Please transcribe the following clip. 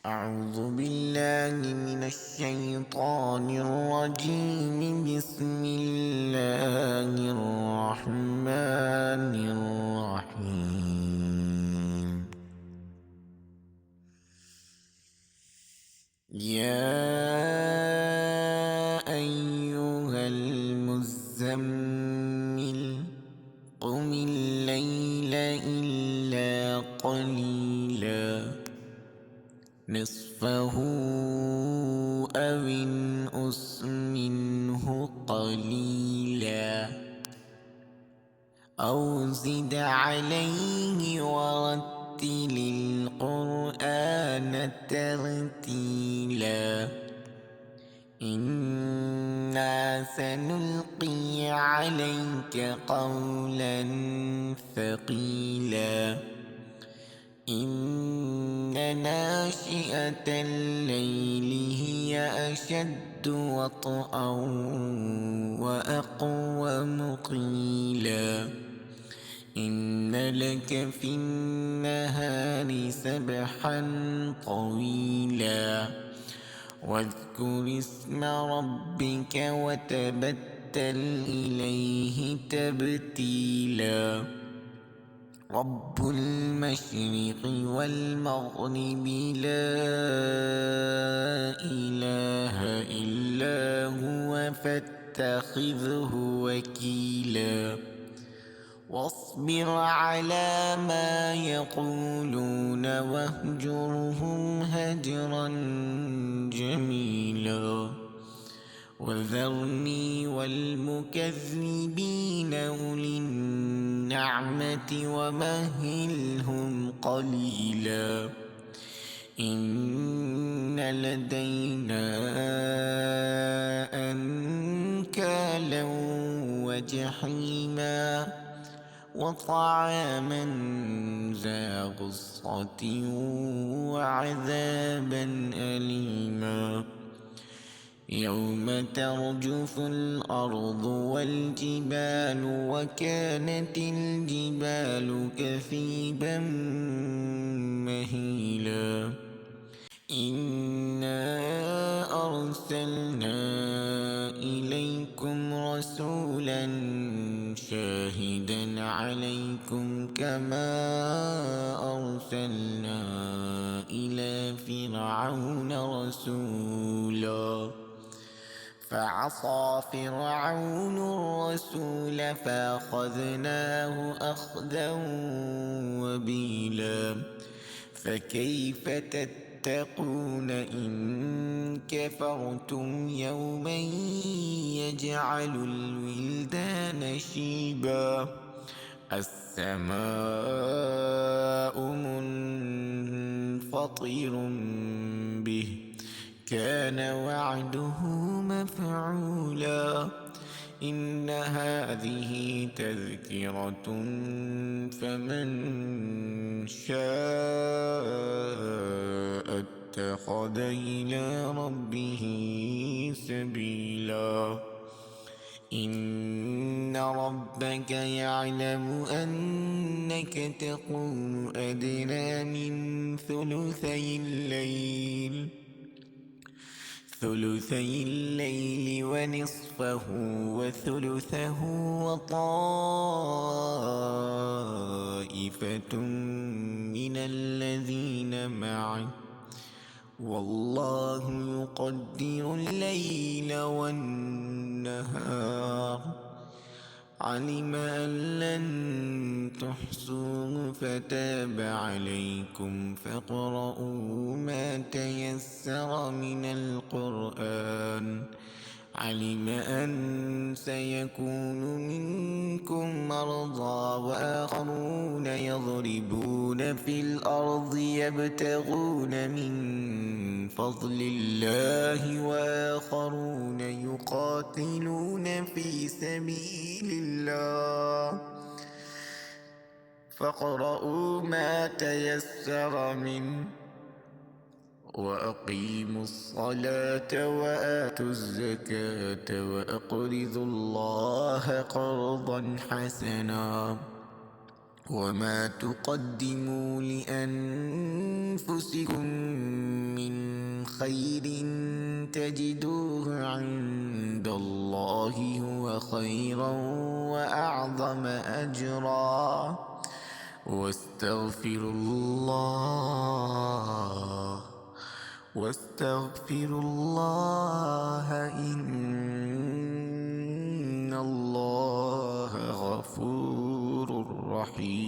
أعوذ بالله من الشيطان الرجيم. بسم الله الرحمن الرحيم. يا أيها المزمل قم الليل إلا قليلا نصفه أو انقص منه قليلا أو زد عليه ورتل القرآن ترتيلا إنا سنلقي عليك قولا ثقيلا إن ناشئة الليل هي أشد وطئا وأقوم قيلا إن لك في النهار سبحا طويلا واذكر اسم ربك وتبتل إليه تبتيلا رب المشرق والمغرب لا إله إلا هو فاتخذه وكيلا واصبر على ما يقولون واهجرهم هجرا جميلا وذرني والمكذبين أولي النعمة ومهلهم قليلا إن لدينا أنكالا وجحيما وطعاما ذا غصة وعذابا أليما يوم ترجف الأرض والجبال وكانت الجبال كثيبا مهيلا إنا أرسلنا إليكم رسولا شاهدا عليكم كما أرسلنا إلى فرعون رسولا فعصى فرعون الرسول فأخذناه أخذا وبيلا فكيف تتقون إن كفرتم يوما يجعل الولدان شيبا السماء منفطر به كان وعده مفعولا إن هذه تذكرة فمن شاء اتخذ إلى ربه سبيلا إن ربك يعلم أنك تقوم أدنى من ثلثي الليل ونصفه وثلثه وطائفة من الذين معه والله يقدر الليل والنهار علم أن لن تحصوه فتاب عليكم فاقرؤوا ما تيسر من القرآن علم أن سيكون منكم مرضى وآخرون يضربون في الأرض يبتغون من فضل الله وآخرون يقاتلون في سبيل الله فاقرؤوا ما تيسر منه وأقيموا الصلاة وآتوا الزكاة وأقرضوا الله قرضا حسنا وما تقدموا لأنفسكم خير تجدوه عند الله هو خيرا وأعظم أجرا واستغفروا الله إن الله غفور رحيم.